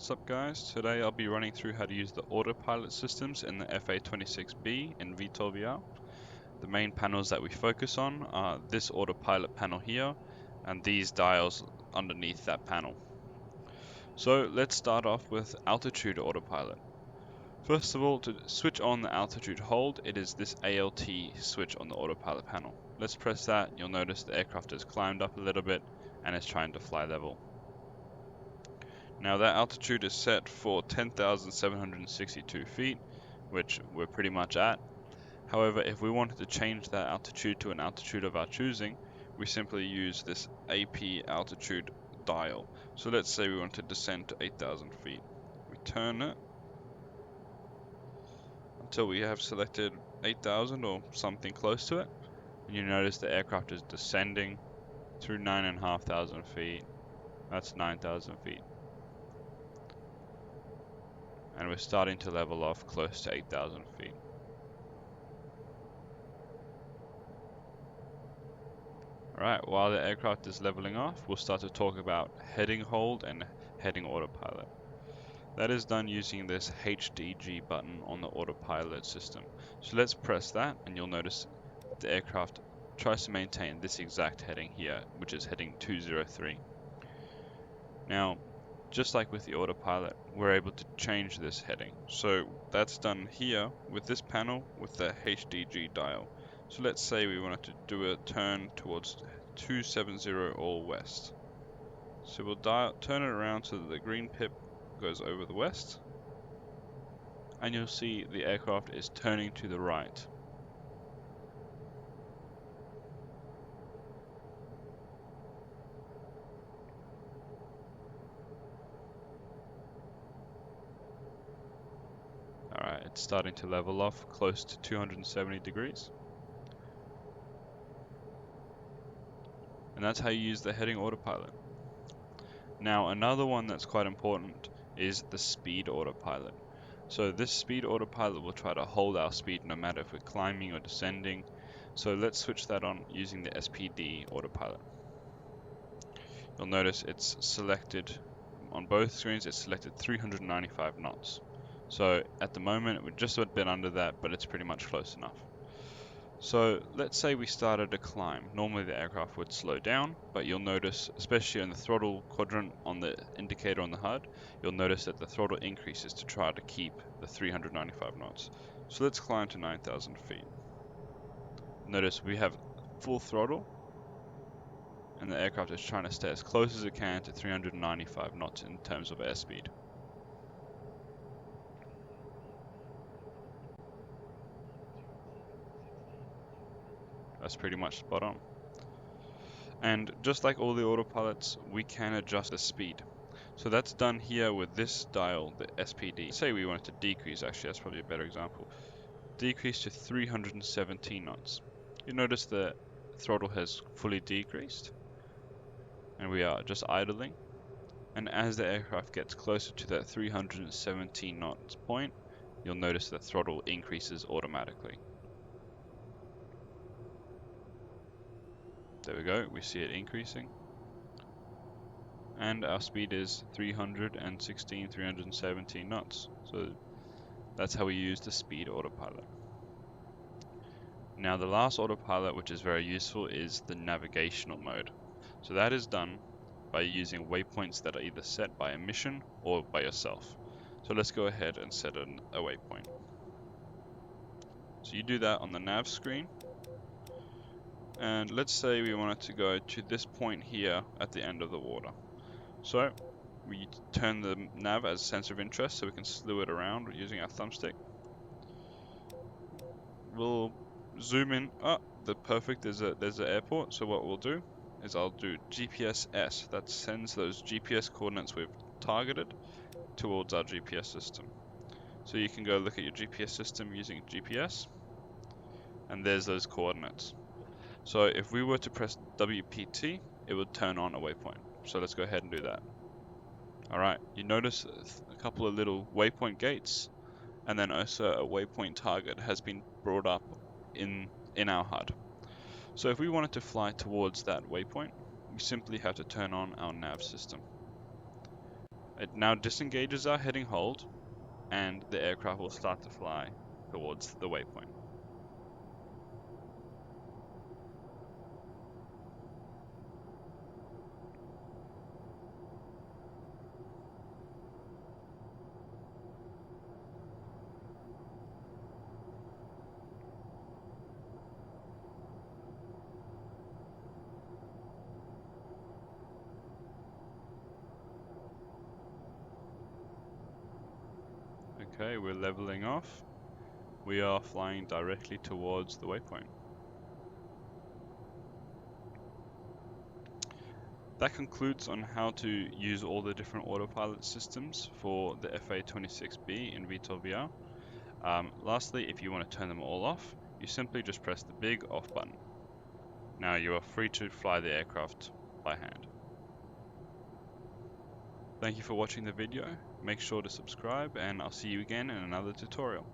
What's up guys, today I'll be running through how to use the autopilot systems in the A-26B in VTOL VR. The main panels that we focus on are this autopilot panel here and these dials underneath that panel. So let's start off with altitude autopilot. First of all, to switch on the altitude hold, it is this ALT switch on the autopilot panel. Let's press that, you'll notice the aircraft has climbed up a little bit and is trying to fly level. Now that altitude is set for 10,762 feet, which we're pretty much at. However, if we wanted to change that altitude to an altitude of our choosing, we simply use this AP altitude dial. So let's say we want to descend to 8,000 feet. We turn it until we have selected 8,000 or something close to it. And you notice the aircraft is descending through 9,500 feet. That's 9,000 feet. And we're starting to level off close to 8,000 feet. Alright, while the aircraft is leveling off, we'll start to talk about heading hold and heading autopilot. That is done using this HDG button on the autopilot system. So let's press that and you'll notice the aircraft tries to maintain this exact heading here, which is heading 203. Now, just like with the autopilot, we're able to change this heading. So that's done here with this panel with the HDG dial. So let's say we wanted to do a turn towards 270 all west. So we'll turn it around so that the green pip goes over the west. And you'll see the aircraft is turning to the right. Alright, it's starting to level off close to 270 degrees. And that's how you use the heading autopilot. Now another one that's quite important is the speed autopilot. So this speed autopilot will try to hold our speed no matter if we're climbing or descending. So let's switch that on using the SPD autopilot. You'll notice it's selected on both screens, it's selected 395 knots. So at the moment we're just a bit under that, but it's pretty much close enough. So let's say we started a climb. Normally the aircraft would slow down, but you'll notice, especially in the throttle quadrant on the indicator on the HUD, you'll notice that the throttle increases to try to keep the 395 knots. So let's climb to 9,000 feet. Notice we have full throttle, and the aircraft is trying to stay as close as it can to 395 knots in terms of airspeed. That's pretty much spot on. And just like all the autopilots, we can adjust the speed. So that's done here with this dial, the SPD. Say we wanted to decrease, actually that's probably a better example. Decrease to 317 knots. You notice the throttle has fully decreased. And we are just idling. And as the aircraft gets closer to that 317 knots point, you'll notice the throttle increases automatically. There we go, we see it increasing. And our speed is 317 knots. So that's how we use the speed autopilot. Now the last autopilot, which is very useful, is the navigational mode. So that is done by using waypoints that are either set by a mission or by yourself. So let's go ahead and set a waypoint. So you do that on the nav screen. And let's say we wanted to go to this point here at the end of the water. So we turn the nav as sensor of interest so we can slew it around using our thumbstick. We'll zoom in. There's an airport. So what we'll do is I'll do GPS S. That sends those GPS coordinates we've targeted towards our GPS system. So you can go look at your GPS system using GPS, and there's those coordinates. So if we were to press WPT, it would turn on a waypoint. So let's go ahead and do that. Alright, you notice a couple of little waypoint gates, and then also a waypoint target has been brought up in our HUD. So if we wanted to fly towards that waypoint, we simply have to turn on our nav system. It now disengages our heading hold, and the aircraft will start to fly towards the waypoint. Okay, we're leveling off. We are flying directly towards the waypoint. That concludes on how to use all the different autopilot systems for the A-26B in VTOL VR. Lastly, if you want to turn them all off, you simply just press the big off button. Now you are free to fly the aircraft by hand. Thank you for watching the video. Make sure to subscribe, and I'll see you again in another tutorial.